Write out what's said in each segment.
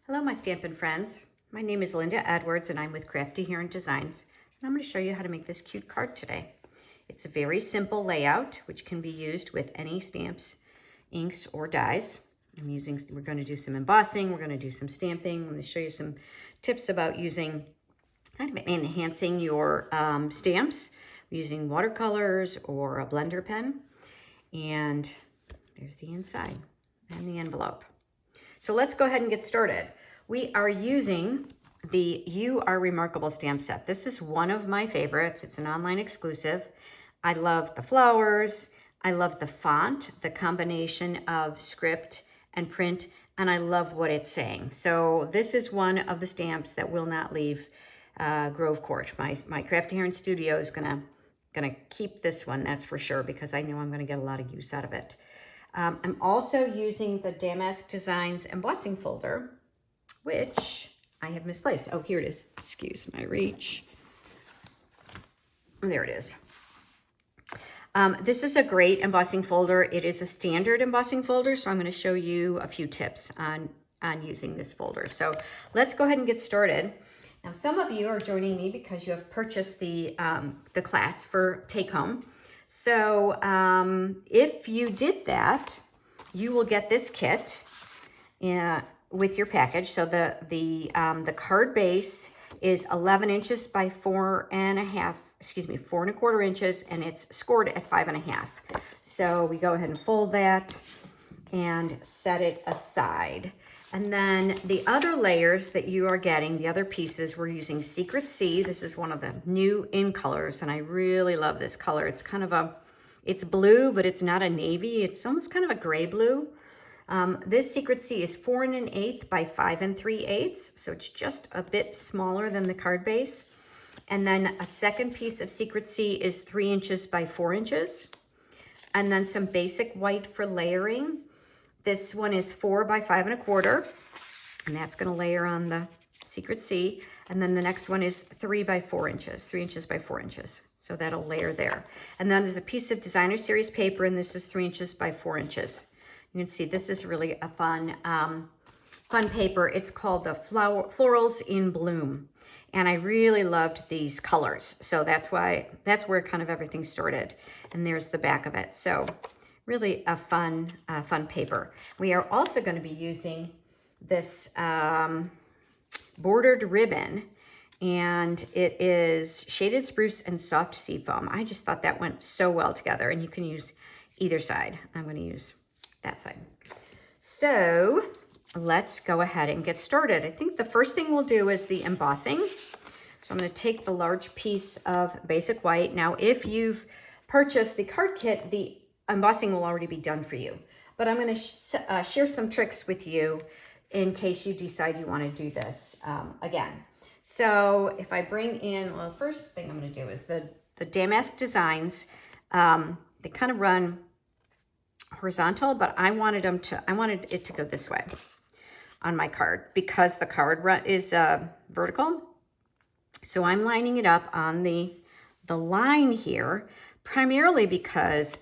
Hello, my Stampin' friends. My name is Linda Edwards and I'm with Crafty Heron Designs. And I'm going to show you how to make this cute card today. It's a very simple layout, which can be used with any stamps, inks, or dies. We're going to do some embossing, we're going to do some stamping. I'm going to show you some tips about enhancing your stamps using watercolors or a blender pen. And there's the inside and the envelope. So let's go ahead and get started. We are using the You Are Remarkable stamp set. This is one of my favorites. It's an online exclusive. I love the flowers. I love the font, the combination of script and print, and I love what it's saying. So this is one of the stamps that will not leave Grove Court. My Crafty Heron studio is gonna keep this one, that's for sure, because I know I'm gonna get a lot of use out of it. I'm also using the Damask Designs embossing folder, which I have misplaced. Oh, here it is. Excuse my reach. There it is. This is a great embossing folder. It is a standard embossing folder, so I'm going to show you a few tips on using this folder. So let's go ahead and get started. Now, some of you are joining me because you have purchased the class for take home. So if you did that, you will get this kit with your package. So the card base is 11 inches by 4.25 inches, and it's scored at 5.5. So we go ahead and fold that and set it aside. And then the other layers that you are getting, the other pieces, we're using Secret Sea. This is one of the new in colors, and I really love this color. It's kind of it's blue, but it's not a navy. It's almost kind of a gray blue. This Secret Sea is 4 1/8 by 5 3/8, so it's just a bit smaller than the card base. And then a second piece of Secret Sea is 3 inches by 4 inches. And then some basic white for layering. This one is 4 by 5 1/4, and that's going to layer on the Secret Sea. And then the next one is 3 by 4 inches, 3 inches by 4 inches. So that'll layer there. And then there's a piece of Designer Series paper, and this is 3 inches by 4 inches. You can see this is really a fun paper. It's called the Florals in Bloom. And I really loved these colors. So that's where kind of everything started. And there's the back of it. So really a fun paper. We are also going to be using this bordered ribbon, and it is Shaded Spruce and Soft Seafoam. I just thought that went so well together, and you can use either side. I'm going to use that side. So let's go ahead and get started. I think the first thing we'll do is the embossing. So I'm going to take the large piece of basic white. Now, if you've purchased the card kit, the embossing will already be done for you. But I'm going to share some tricks with you in case you decide you want to do this again. So if I bring in, well, the first thing I'm going to do is the Damask Designs. They kind of run horizontal, but I wanted it to go this way on my card because the card is vertical. So I'm lining it up on the line here, primarily because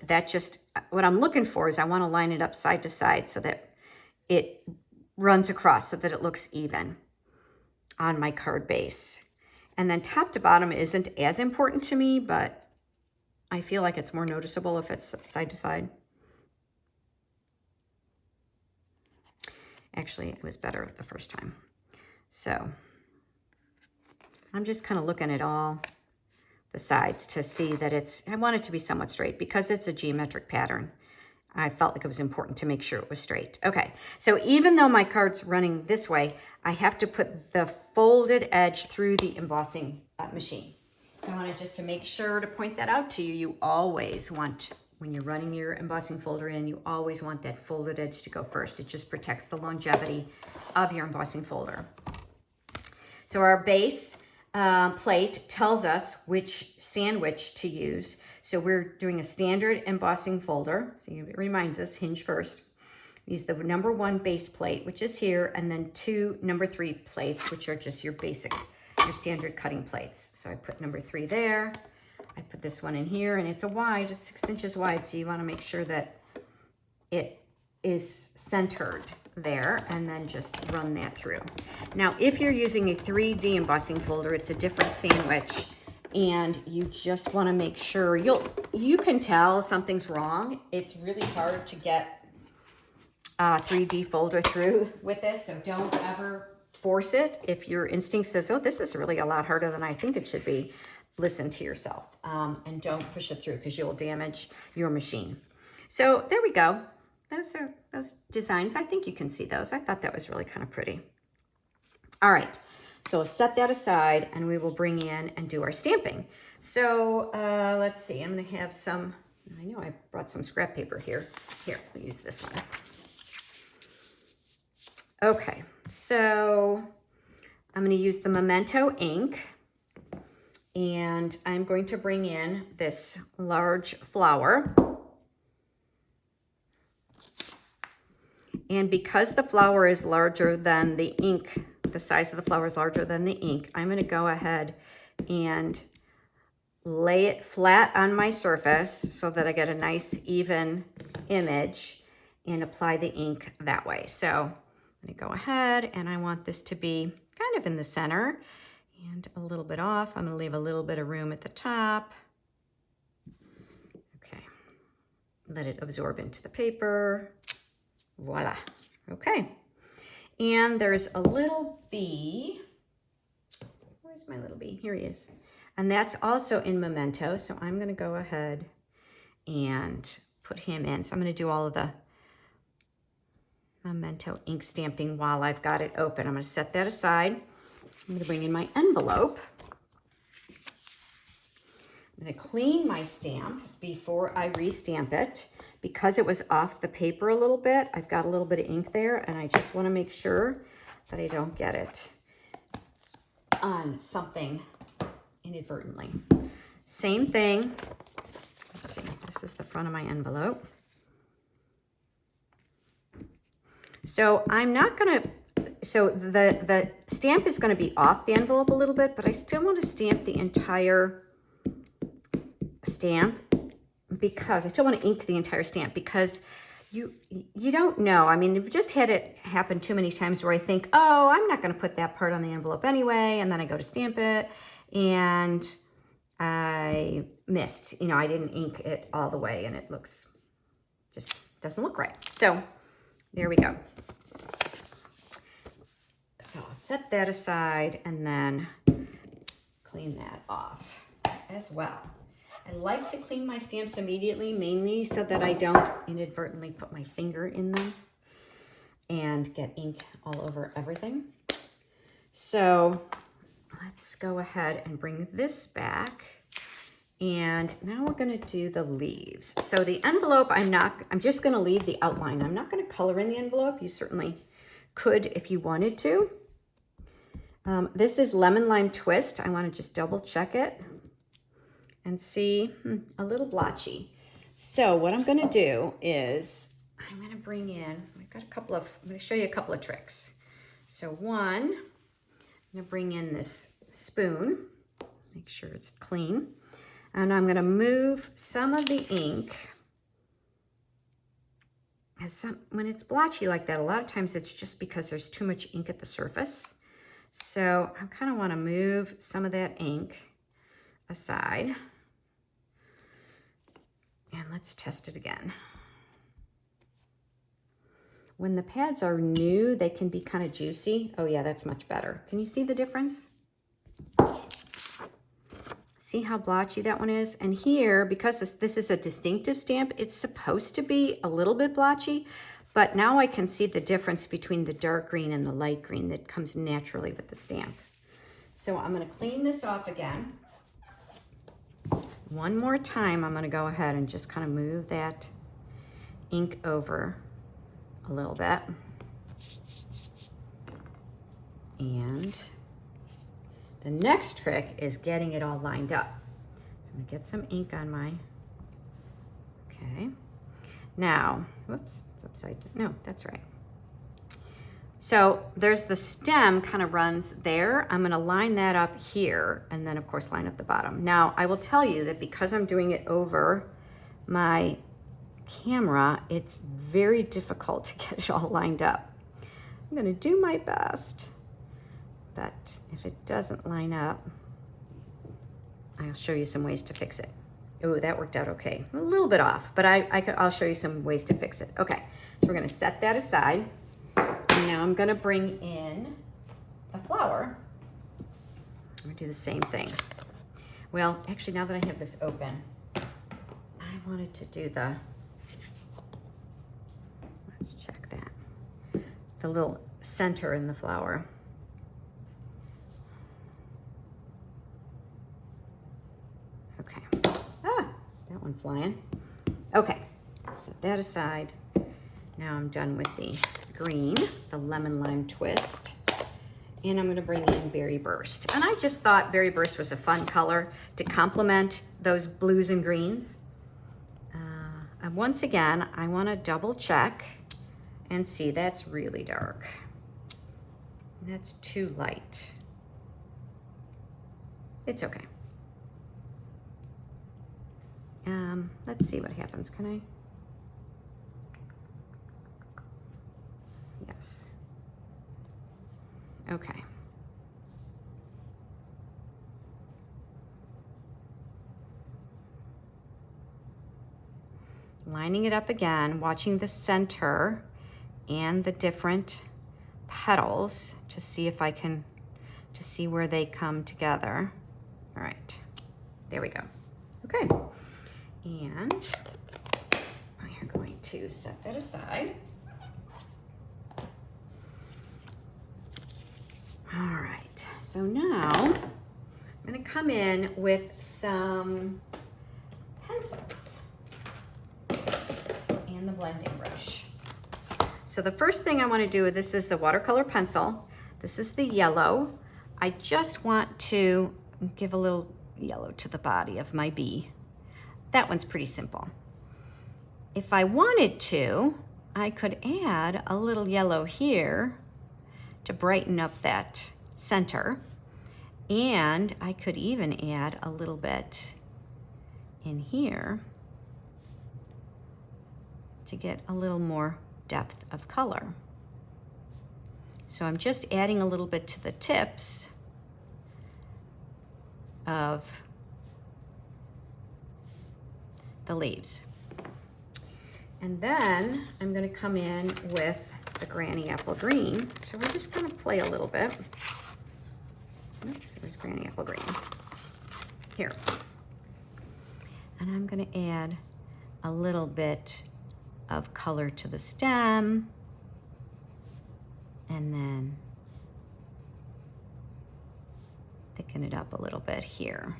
what I'm looking for is I want to line it up side to side so that it runs across, so that it looks even on my card base. And then top to bottom isn't as important to me, but I feel like it's more noticeable if it's side to side. Actually, it was better the first time. So I'm just kind of looking at all the sides to see that I want it to be somewhat straight because it's a geometric pattern. I felt like it was important to make sure it was straight. Okay, so even though my card's running this way, I have to put the folded edge through the embossing machine. So I wanted just to make sure to point that out to you. You always want, when you're running your embossing folder in, you always want that folded edge to go first. It just protects the longevity of your embossing folder. So our base plate tells us which sandwich to use. So we're doing a standard embossing folder. So it reminds us, hinge first. Use the number 1 base plate, which is here, and then 2 number 3 plates, which are just your standard cutting plates. So I put number 3 there. I put this one in here, and it's 6 inches wide, so you want to make sure that it is centered there, and then just run that through. Now, if you're using a 3D embossing folder, it's a different sandwich, and you just want to make sure you can tell something's wrong. It's really hard to get a 3D folder through with this, so don't ever force it. If your instinct says, oh, this is really a lot harder than I think it should be, listen to yourself, and don't push it through because you'll damage your machine. So there we go. Those are those designs. I think you can see those. I thought that was really kind of pretty. All right, so we'll set that aside and we will bring in and do our stamping. So let's see, I'm gonna have some, I know I brought some scrap paper here. Here, I'll use this one. Okay, so I'm gonna use the Memento ink, and I'm going to bring in this large flower. And because the flower is larger than the ink, the size of the flower is larger than the ink, I'm going to go ahead and lay it flat on my surface so that I get a nice even image and apply the ink that way. So I'm going to go ahead, and I want this to be kind of in the center and a little bit off. I'm going to leave a little bit of room at the top. Okay. Let it absorb into the paper. Voila. Okay. And there's a little bee. Where's my little bee? Here he is. And that's also in Memento. So I'm going to go ahead and put him in. So I'm going to do all of the Memento ink stamping while I've got it open. I'm going to set that aside. I'm going to bring in my envelope. I'm going to clean my stamp before I restamp it. Because it was off the paper a little bit, I've got a little bit of ink there, and I just want to make sure that I don't get it on something inadvertently. Same thing. Let's see, this is the front of my envelope. So I'm not going to, so the stamp is going to be off the envelope a little bit, but I still want to stamp the entire stamp, because I still want to ink the entire stamp, because you don't know. I mean, you've just had it happen too many times where I think, oh, I'm not going to put that part on the envelope anyway, and then I go to stamp it, and I missed. You know, I didn't ink it all the way, and it looks, just doesn't look right. So there we go. So I'll set that aside and then clean that off as well. I like to clean my stamps immediately, mainly so that I don't inadvertently put my finger in them and get ink all over everything. So let's go ahead and bring this back. And now we're going to do the leaves. So the envelope, I'm just going to leave the outline. I'm not going to color in the envelope. You certainly could if you wanted to. This is Lemon Lime Twist. I want to just double check it and see, a little blotchy. So what I'm gonna do is, I'm gonna bring in, I'm gonna show you a couple of tricks. So one, I'm gonna bring in this spoon, make sure it's clean, and I'm gonna move some of the ink. When it's blotchy like that, a lot of times it's just because there's too much ink at the surface. So I kind of wanna move some of that ink aside. And let's test it again. When the pads are new, they can be kind of juicy. Oh yeah, that's much better. Can you see the difference? See how blotchy that one is? And here, because this is a distinctive stamp, it's supposed to be a little bit blotchy, but now I can see the difference between the dark green and the light green that comes naturally with the stamp. So I'm gonna clean this off again. One more time, I'm gonna go ahead and just kind of move that ink over a little bit. And the next trick is getting it all lined up. So I'm gonna get some ink on my, okay. Now, whoops, it's upside down. No, that's right. So there's the stem kind of runs there. I'm gonna line that up here and then of course line up the bottom. Now I will tell you that because I'm doing it over my camera, it's very difficult to get it all lined up. I'm gonna do my best, but if it doesn't line up, I'll show you some ways to fix it. Oh, that worked out okay. A little bit off, but I'll show you some ways to fix it. Okay, so we're gonna set that aside. And now I'm gonna bring in the flower. I'm gonna do the same thing. Well, actually, now that I have this open, I wanted to do the, let's check that, the little center in the flower. Okay. Ah, that one flying. Okay, set that aside. Now I'm done with the green, the lemon lime twist. And I'm gonna bring in Berry Burst. And I just thought Berry Burst was a fun color to complement those blues and greens. And once again, I wanna double check and see that's really dark. That's too light. It's okay. Let's see what happens. Can I? Yes. Okay. Lining it up again, watching the center and the different petals to see if I can, to see where they come together. All right, there we go. Okay, and we are going to set that aside. All right, so now I'm gonna come in with some pencils and the blending brush. So the first thing I wanna do, this is the watercolor pencil. This is the yellow. I just want to give a little yellow to the body of my bee. That one's pretty simple. If I wanted to, I could add a little yellow here to brighten up that center. And I could even add a little bit in here to get a little more depth of color. So I'm just adding a little bit to the tips of the leaves. And then I'm gonna come in with the Granny Apple Green. So we're just gonna play a little bit. Oops, there's Granny Apple Green. Here. And I'm gonna add a little bit of color to the stem. And then thicken it up a little bit here.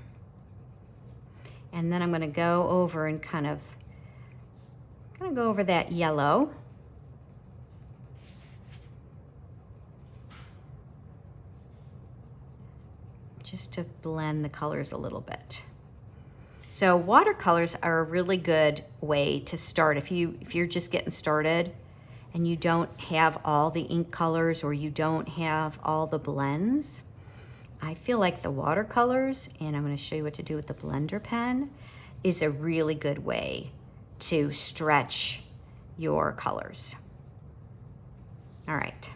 And then I'm gonna go over and kind of go over that yellow. Just to blend the colors a little bit. So watercolors are a really good way to start. If you're just getting started and you don't have all the ink colors or you don't have all the blends, I feel like the watercolors, and I'm gonna show you what to do with the blender pen, is a really good way to stretch your colors. All right.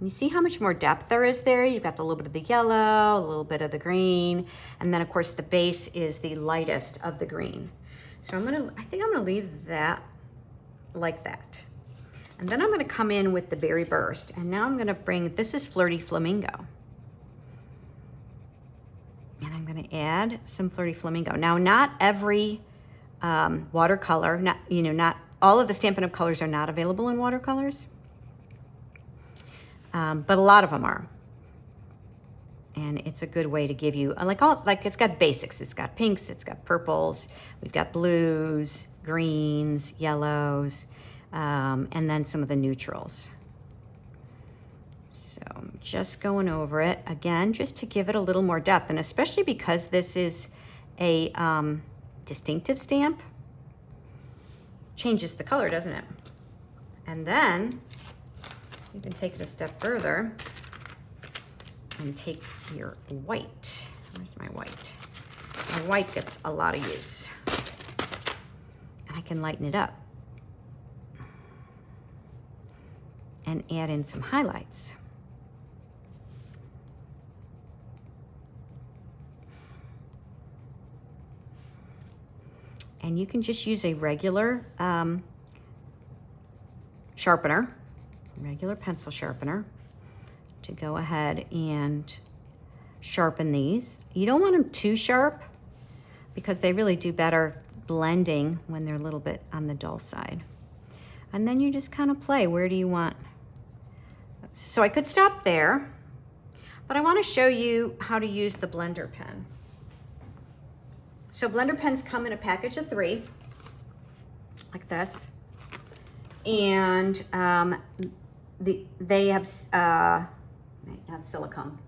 You see how much more depth there is there? You've got a little bit of the yellow, a little bit of the green, and then of course the base is the lightest of the green. So I think I'm gonna leave that like that. And then I'm gonna come in with the Berry Burst, and now I'm gonna bring, this is Flirty Flamingo. And I'm gonna add some Flirty Flamingo. Now, not every watercolor, not all of the Stampin' Up! Colors are not available in watercolors, but a lot of them are. And it's a good way to give you, like it's got basics. It's got pinks, it's got purples, we've got blues, greens, yellows, and then some of the neutrals. So I'm just going over it again, just to give it a little more depth, and especially because this is a distinctive stamp, changes the color, doesn't it? And then you can take it a step further and take your white. Where's my white? My white gets a lot of use. And I can lighten it up. and add in some highlights. And you can just use a regular sharpener, regular pencil sharpener, to go ahead and sharpen these. You don't want them too sharp because they really do better blending when they're a little bit on the dull side. And then you just kind of play. Where do you want? So I could stop there, but I want to show you how to use the blender pen. So blender pens come in a package of 3, like this. And they have, not silicone.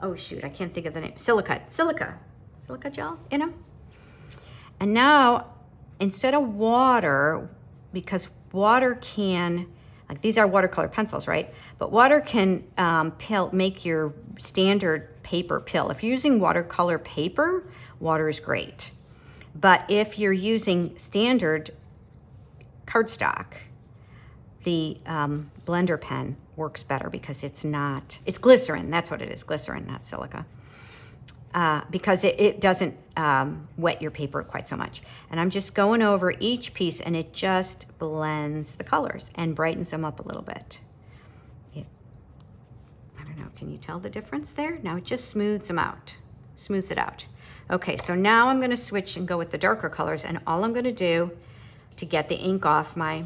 Oh shoot, I can't think of the name. Silica gel in them. And now, instead of water, because water can, like these are watercolor pencils, right? But water can make your standard paper pill. If you're using watercolor paper, water is great. But if you're using standard cardstock, the blender pen works better because it's glycerin. That's what it is, glycerin, not silica. Because it doesn't wet your paper quite so much. And I'm just going over each piece and it just blends the colors and brightens them up a little bit. I don't know, can you tell the difference there? Now it just smooths them out, smooths it out. Okay, so now I'm gonna switch and go with the darker colors, and all I'm gonna do to get the ink off my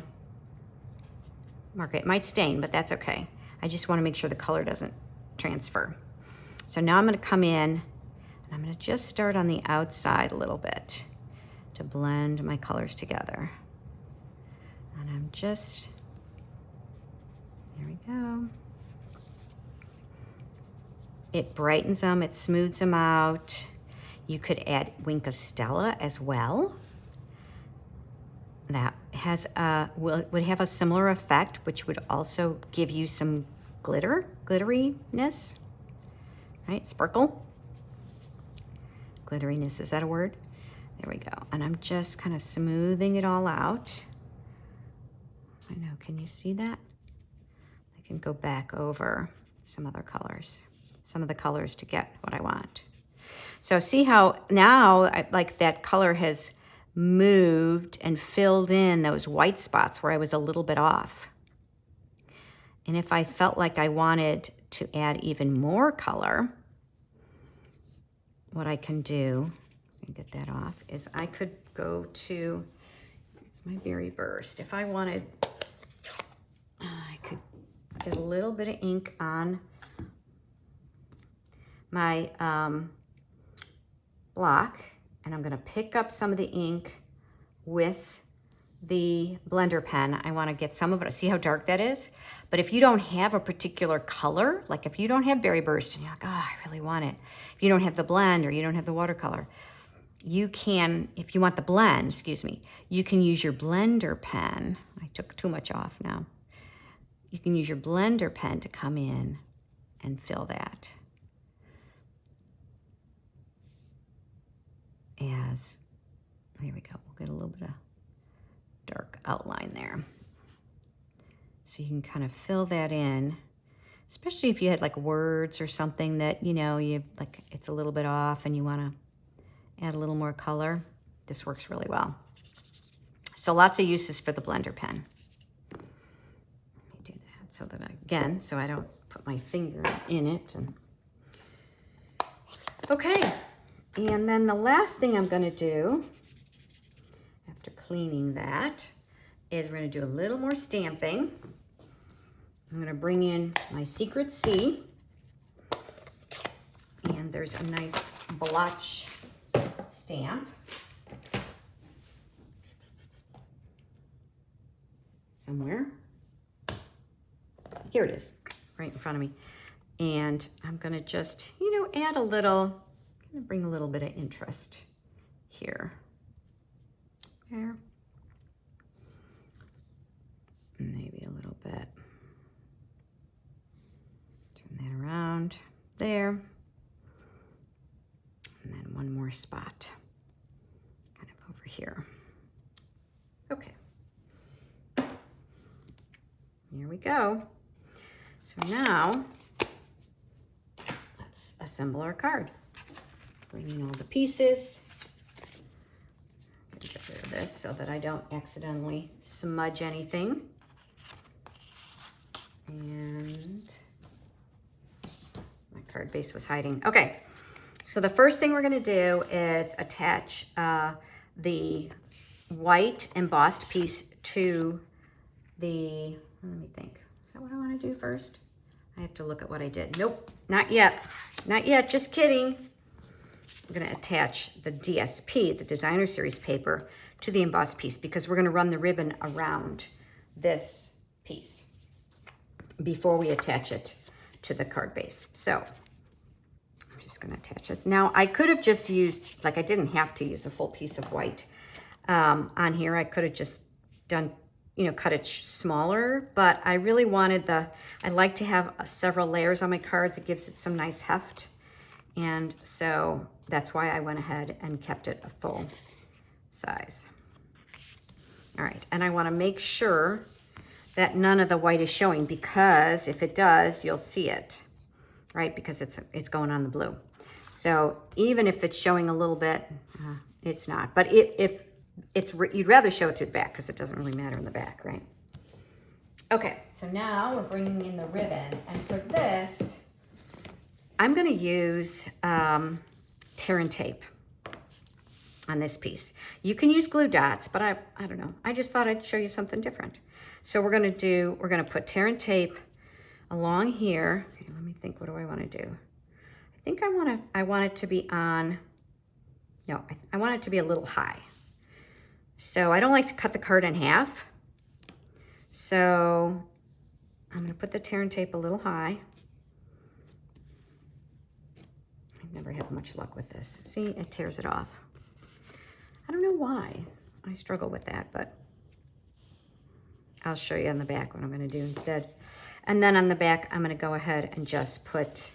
marker, it might stain, but that's okay. I just wanna make sure the color doesn't transfer. So now I'm gonna come in, and I'm gonna just start on the outside a little bit to blend my colors together. And I'm just, there we go. It brightens them, it smooths them out. You could add Wink of Stella as well. That has would have a similar effect, which would also give you some glitteriness, right? Sparkle. Glitteriness, is that a word? There we go. And I'm just kind of smoothing it all out. I know, can you see that? I can go back over some other colors, some of the colors to get what I want. So see how now like that color has moved and filled in those white spots where I was a little bit off. And if I felt like I wanted to add even more color, what I can do, and get that off, is I could go to, it's my Berry Burst. If I wanted, I could get a little bit of ink on my block, and I'm gonna pick up some of the ink with the blender pen. I wanna get some of it, see how dark that is? But if you don't have a particular color, like if you don't have Berry Burst and you're like, oh, I really want it. If you don't have the blend or you don't have the watercolor, you can, if you want the blend, excuse me, you can use your blender pen. I took too much off now. You can use your blender pen to come in and fill that. As, there we go, we'll get a little bit of dark outline there. So you can kind of fill that in, especially if you had like words or something that, you know, you like it's a little bit off and you want to add a little more color. This works really well. So lots of uses for the blender pen. Let me do that so that again, so I don't put my finger in it. And okay. And then the last thing I'm going to do after cleaning that is we're going to do a little more stamping. I'm going to bring in my Secret C, and there's a nice blotch stamp. Somewhere. Here it is, right in front of me. And I'm going to just, you know, add a little, bring a little bit of interest here. There. Maybe a little bit. Turn that around there. And then one more spot, kind of over here. Okay. Here we go. So now, let's assemble our card. Bringing all the pieces. Get rid of this so that I don't accidentally smudge anything. And my card base was hiding. Okay, so the first thing we're going to do is attach the white embossed piece to the, let me think, is that what I want to do first? I have to look at what I did. Nope, not yet. Not yet, just kidding. I'm going to attach the DSP, the Designer Series paper, to the embossed piece because we're going to run the ribbon around this piece before we attach it to the card base. So I'm just going to attach this. Now I could have just used, like I didn't have to use a full piece of white on here. I could have just done, you know, cut it smaller, but I really wanted I like to have several layers on my cards. It gives it some nice heft. And so that's why I went ahead and kept it a full size. All right, and I want to make sure that none of the white is showing, because if it does, you'll see it, right? Because it's going on the blue. So even if it's showing a little bit, it's not. But if it's, you'd rather show it to the back because it doesn't really matter in the back, right? Okay, so now we're bringing in the ribbon, and for this, I'm going to use tear and tape on this piece. You can use glue dots, but I don't know. I just thought I'd show you something different. So we're going to put tear and tape along here. Okay, let me think, what do I want to do? I think I want it to be on, no, I want it to be a little high. So I don't like to cut the card in half. So I'm going to put the tear and tape a little high. I've never had much luck with this. See, it tears it off. I don't know why. I struggle with that, but I'll show you on the back what I'm going to do instead. And then on the back, I'm going to go ahead and just put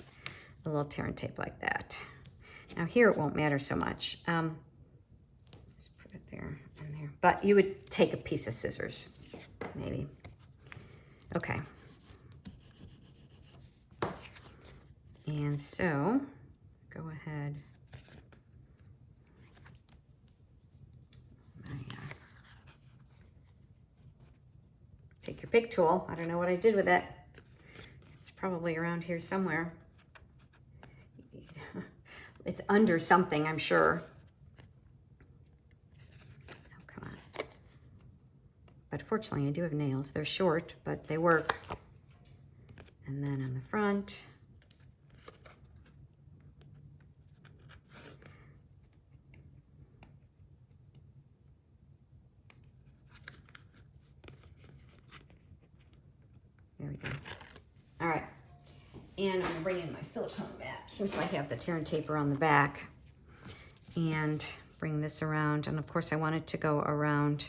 a little tear and tape like that. Now here it won't matter so much. Just put it there and there. But you would take a piece of scissors, maybe. Okay. And so, go ahead. Take your big tool. I don't know what I did with it. It's probably around here somewhere. It's under something, I'm sure. Oh, come on. But fortunately, I do have nails. They're short, but they work. And then on the front. There we go. All right. And I'm going to bring in my silicone mat since I have the tear and taper on the back. And bring this around. And of course, I want it to go around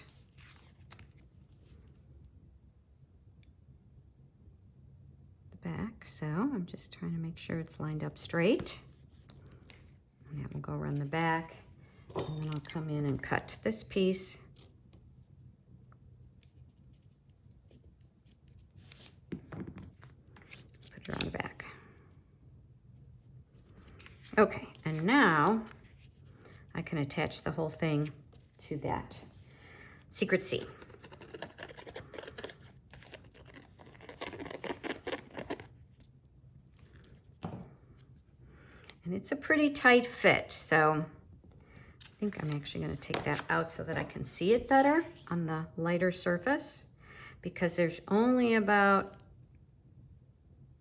the back. So I'm just trying to make sure it's lined up straight. And that will go around the back. And then I'll come in and cut this piece. Put it on the back. Okay, and now I can attach the whole thing to that secret C. And it's a pretty tight fit, so I think I'm actually going to take that out so that I can see it better on the lighter surface, because there's only about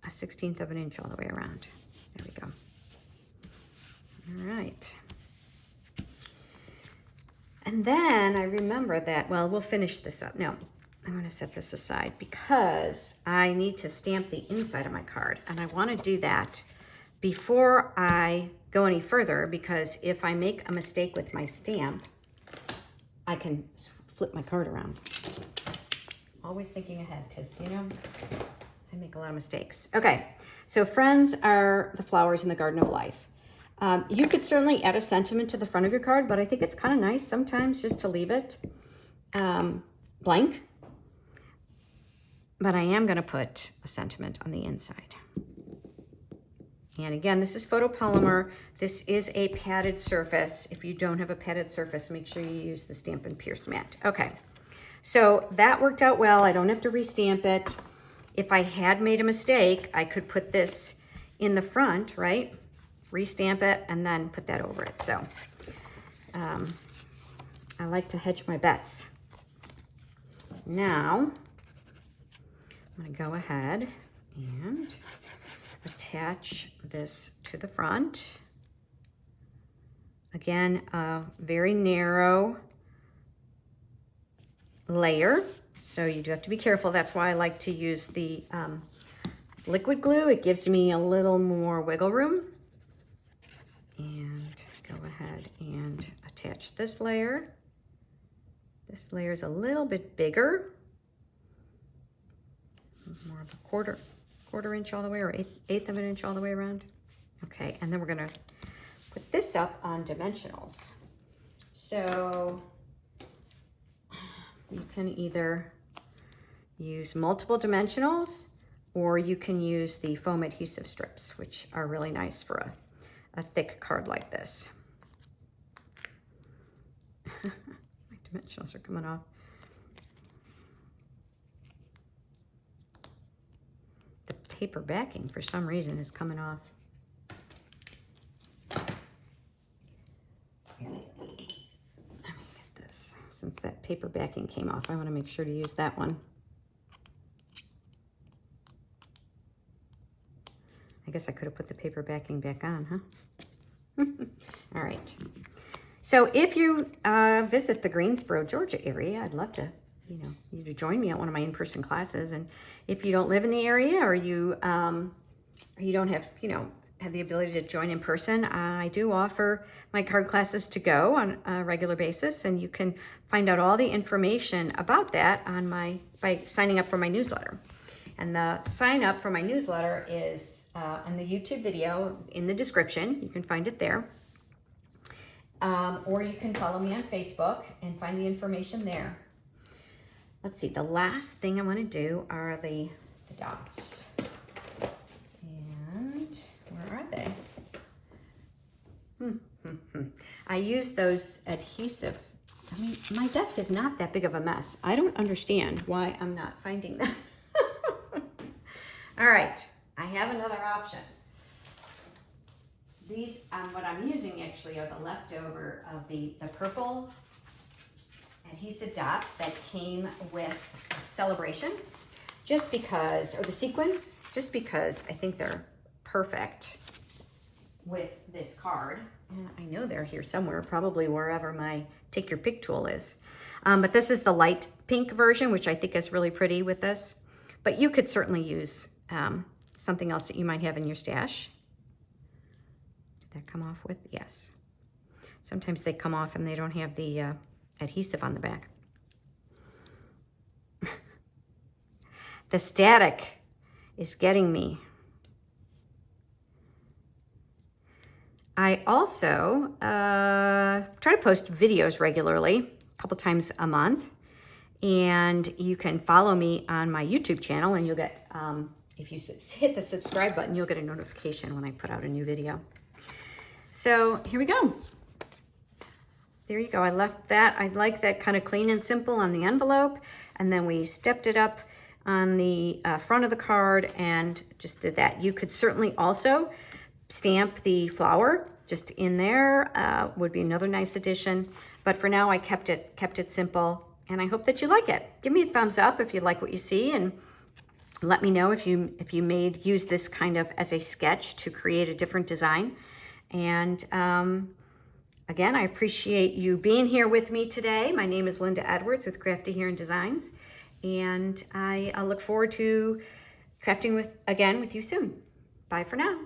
a 1/16 of an inch all the way around. There we go. All right. And then I remember that, well, we'll finish this up. No, I'm going to set this aside because I need to stamp the inside of my card. And I want to do that before I go any further, because if I make a mistake with my stamp, I can flip my card around. Always thinking ahead because, you know, I make a lot of mistakes. Okay, so friends are the flowers in the Garden of Life. You could certainly add a sentiment to the front of your card, but I think it's kind of nice sometimes just to leave it blank. but I am going to put a sentiment on the inside. And again, this is photopolymer. This is a padded surface. If you don't have a padded surface, make sure you use the Stampin' Pierce mat. Okay, so that worked out well. I don't have to restamp it. If I had made a mistake, I could put this in the front, right? Restamp it and then put that over it. So I like to hedge my bets. Now, I'm gonna go ahead and attach this to the front. Again, a very narrow layer, so you do have to be careful. That's why I like to use the liquid glue. It gives me a little more wiggle room. And go ahead and attach this layer. This layer is a little bit bigger, more of a quarter inch all the way, or eighth of an inch all the way around. Okay, and then we're gonna put this up on dimensionals. So you can either use multiple dimensionals or you can use the foam adhesive strips, which are really nice for a thick card like this. My dimensionals are coming off. The paper backing, for some reason, is coming off. Here. Let me get this. Since that paper backing came off, I want to make sure to use that one. I guess I could have put the paper backing back on, huh? All right. So if you visit the Greensboro, Georgia area, I'd love to, you to join me at one of my in-person classes. And if you don't live in the area, or you don't have, have the ability to join in person, I do offer my card classes to go on a regular basis, and you can find out all the information about that on by signing up for my newsletter. And the sign up for my newsletter is in the YouTube video in the description. You can find it there. Or you can follow me on Facebook and find the information there. Let's see, the last thing I want to do are the dots. And where are they? I use those adhesive. I mean, my desk is not that big of a mess. I don't understand why I'm not finding them. All right, I have another option. These, what I'm using actually are the leftover of the purple adhesive dots that came with Celebration, just because, or the sequins, just because I think they're perfect with this card. And I know they're here somewhere, probably wherever my take your pick tool is. But this is the light pink version, which I think is really pretty with this. But you could certainly use something else that you might have in your stash. Did that come off with? Yes. Sometimes they come off and they don't have the adhesive on the back. The static is getting me. I also try to post videos regularly, a couple times a month. And you can follow me on my YouTube channel, and you'll get, if you hit the subscribe button, you'll get a notification when I put out a new video. So here we go. There you go. I left that. I like that kind of clean and simple on the envelope. And then we stepped it up on the front of the card and just did that. You could certainly also stamp the flower just in there. Would be another nice addition. But for now, I kept it simple. And I hope that you like it. Give me a thumbs up if you like what you see, and let me know if you use this kind of as a sketch to create a different design. And again, I appreciate you being here with me today. My name is Linda Edwards with Crafty Hair and Designs, and I look forward to crafting again with you soon. Bye for now.